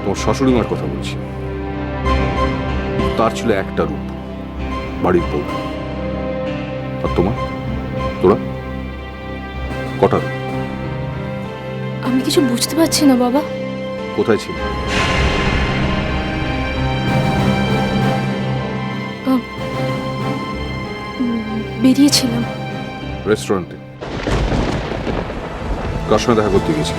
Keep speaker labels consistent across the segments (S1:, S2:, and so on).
S1: ওর শাশুড়ি মার কথা বলছি। তার ছিল একটা রূপ, বাড়ির বউ। আর তোরা কটা?
S2: আমি কিছু বুঝতে পারছি না বাবা।
S1: কোথায় ছিল?
S2: বেরিয়েছিলাম।
S1: রেস্টুরেন্টে? কার সঙ্গে দেখা করতে গেছি?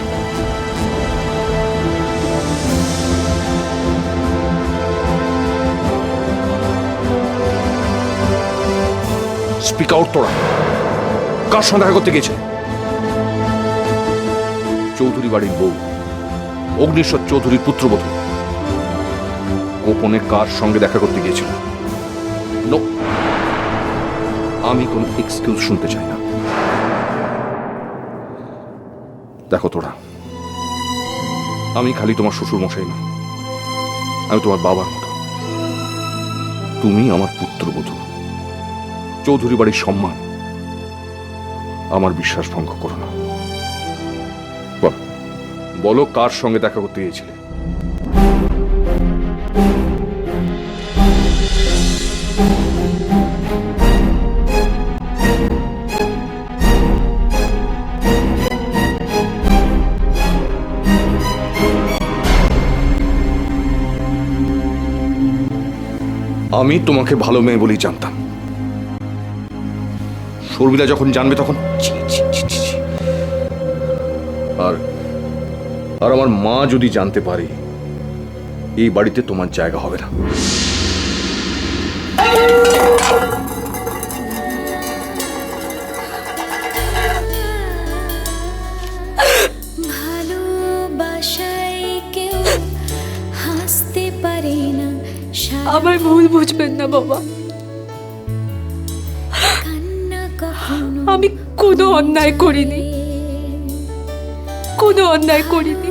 S1: স্পিক আউট তোরা, কার সঙ্গে দেখা করতে গেছে? চৌধুরী বাড়ির বউ, অগ্নিশ্বর চৌধুরীর পুত্রবধূ গোপনে কার সঙ্গে দেখা করতে গিয়েছিল? নো, আমি কোনো এক্সকিউজ শুনতে চাই না। দেখো তোরা, আমি খালি তোমার শ্বশুর মশাই না, আমি তোমার বাবার মতো। তুমি আমার পুত্রবধূ, চৌধুরী বাড়ির সম্মান। আমার বিশ্বাস ভঙ্গ করো না। বলো কার সঙ্গে দেখা করতে গিয়েছিলে? আমি তোমাকে ভালো মেয়ে বলেই জানতাম। শর্মিলা যখন জানবে তখন ছি, ছি, ছি, ছি, ছি। আর আমার মা যদি জানতে পারে, এই বাড়িতে তোমার জায়গা হবে না।
S2: আমার ভুল বুঝবেন না বাবা, আমি কোনো অন্যায় করিনি, কোনো অন্যায় করিনি।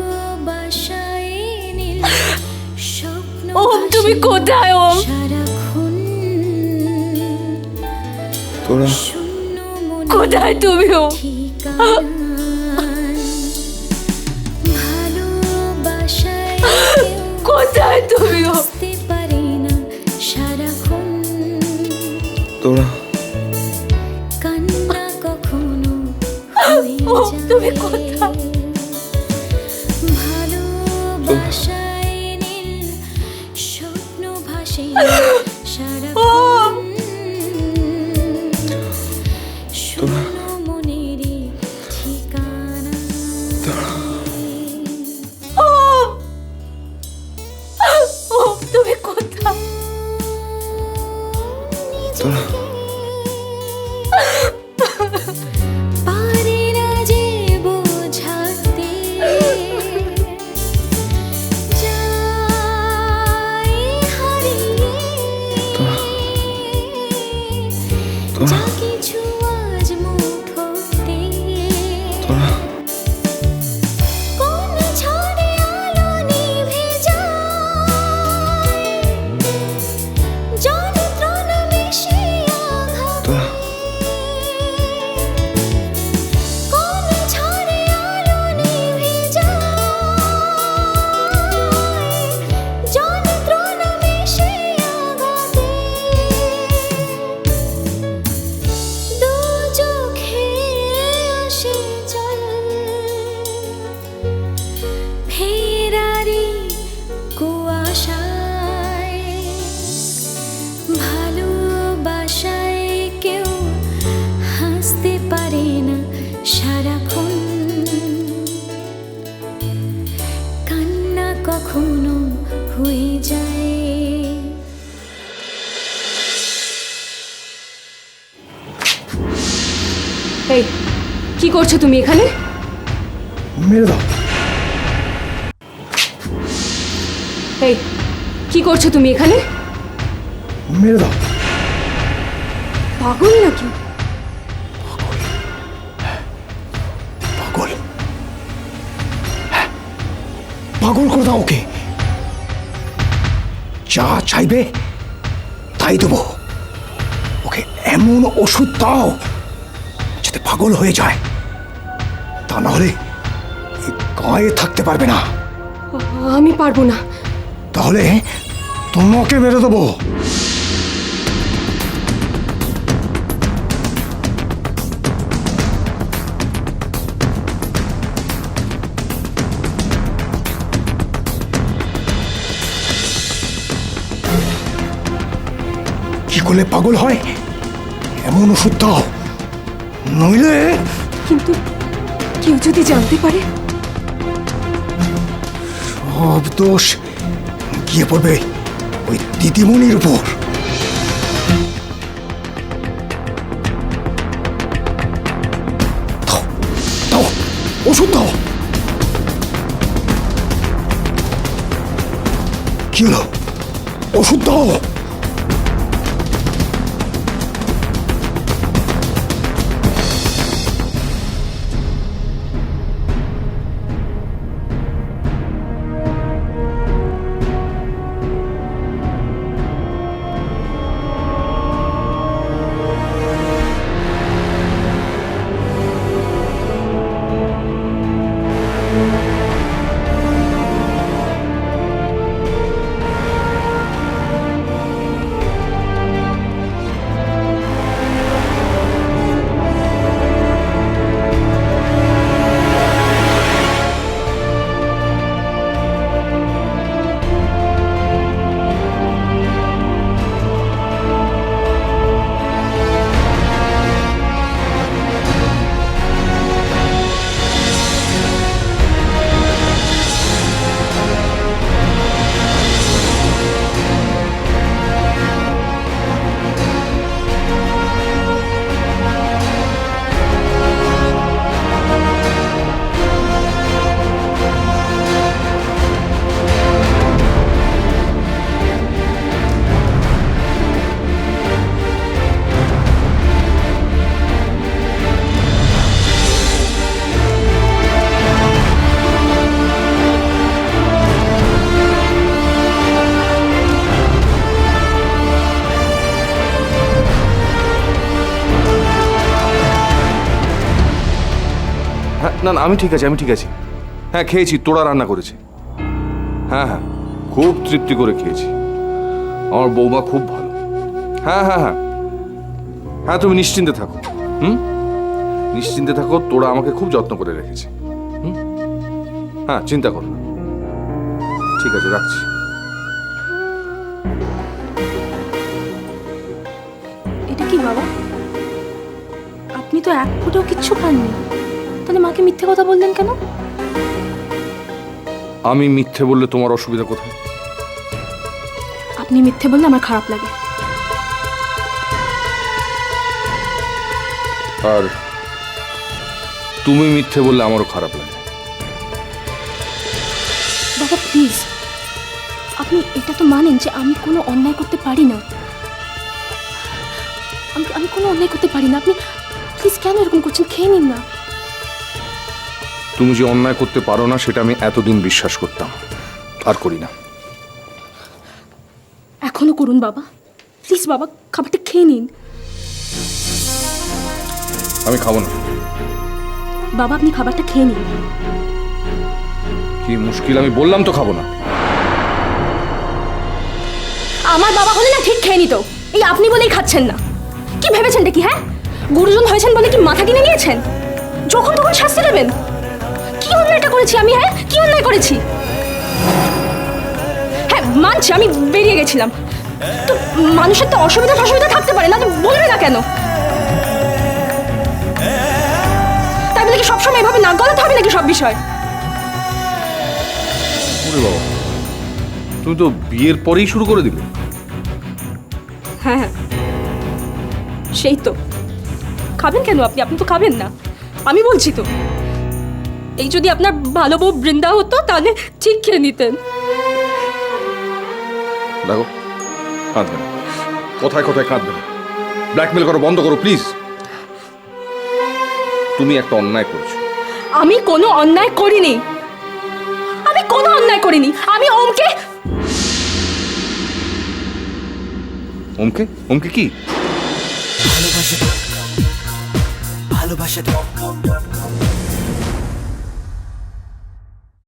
S2: ওম, তুমি কোথায়? ওম,
S1: তোরা
S2: কোথায় তুমি? ওম, কোথায় তুমি? ওম,
S1: তোরা
S2: ওম, তুমি কোথায়? ওম, ওম, ওম, তুমি কোথায়?
S1: তোরা
S2: কখনো হয়ে যায়। এই, কি করছো তুমি এখানে?
S3: মেরে দাও।
S2: এই, কি করছো তুমি এখানে?
S3: মেরে দাও।
S2: পাগল নাকি?
S3: পাগল? পাগল করে দাও ওকে। যা চাইবে তাই দেবো। ওকে এমন ওষুধ দাও যাতে পাগল হয়ে যায়, তা না হলে গায়ে থাকতে পারবে না।
S2: আমি পারবো না।
S3: তাহলে তোমাকে মেরে দেবো। কি করলে পাগল হয়? এমন ওষুধ দাও, নইলে
S2: কিন্তু কেউ যদি জানতে পারে?
S3: সব দোষ গিয়ে পড়বে ওই দিদিমণির উপর। দাও, দাও, ওষুধ দাও। কি হলো? ওষুধ দাও।
S1: হ্যাঁ, না না, আমি ঠিক আছি, আমি ঠিক আছি। হ্যাঁ, খেয়েছি, তোরা রান্না করেছে। হ্যাঁ হ্যাঁ, খুব তৃপ্তি করে খেয়েছি। আমার বৌমা খুব ভালো। হ্যাঁ হ্যাঁ হ্যাঁ হ্যাঁ, তুমি নিশ্চিন্তে থাকো। নিশ্চিন্তে থাকো, তোরা আমাকে খুব যত্ন করে রেখেছে। হ্যাঁ, চিন্তা করো না। ঠিক আছে, রাখছি।
S2: এটা কি বাবা? আপনি তো এক ফুটেও কিচ্ছু খাননি, তাহলে মাকে মিথ্যে কথা বললেন কেন?
S1: আমি মিথ্যে বললে তোমার অসুবিধা কোথায়?
S2: আপনি মিথ্যে বললে আমার খারাপ লাগে।
S1: আর তুমি মিথ্যে বললে আমারও খারাপ লাগে।
S2: বাবা প্লিজ, আপনি এটা তো মানেন যে আমি কোনো অন্যায় করতে পারি না। আমি কোনো অন্যায় করতে পারি না। আপনি প্লিজ কেন এরকম করছেন? খেয়ে নিন না।
S1: তুমি যে অন্যায় করতে পারো না সেটা আমি এতদিন বিশ্বাস করতাম, আর করি না।
S2: এখনো করুন বাবা, প্লিজ বাবা, খাবারটা খেয়ে নিন।
S1: আমি খাবো না।
S2: বাবা আপনি খাবারটা খেয়ে নিন।
S1: কি মুশকিল, আমি বললাম তো খাবো না।
S2: আমার বাবা হলে না ঠিক খেয়ে নিত, এই আপনি বলেই খাচ্ছেন না। কি ভেবেছেন কি? হ্যাঁ, গুরুজন হয়েছেন বলে কি মাথা কিনে নিয়েছেন? যখন তখন শাস্তি দেবেন? কি অন্যায়টা করেছি আমি? হ্যাঁ, কি অন্যায় করেছি? হ্যাঁ মানছি আমি বেরিয়ে গেছিলাম, তো মানুষের তো অসুবিধা থাকতে পারে না, তো বলবে না কেন? তাই বলে কি সবসময় এভাবে নাক গলাতে হবে নাকি সব বিষয়?
S1: ওরে বাবা, তুমি তো বিয়ের পরেই শুরু করে দিলে।
S2: হ্যাঁ হ্যাঁ, সেই তো। খাবেন কেন আপনি? আপনি তো খাবেন না, আমি বলছি তো। এই যদি আপনার ভালো বউ বৃন্দা হতো তাহলে ঠিক খেয়ে নিতেন।
S1: দেখো, কাঁদবে না, কথায় কথায় কাঁদবে না। ব্ল্যাকমেল করো বন্ধ করো প্লিজ। তুমি একটা অন্যায় করেছো।
S2: আমি কোনো অন্যায় করিনি, আমি কোনো অন্যায় করিনি। আমি ওমকে
S1: ওমকে ওমকে কি
S4: ভালোবাসা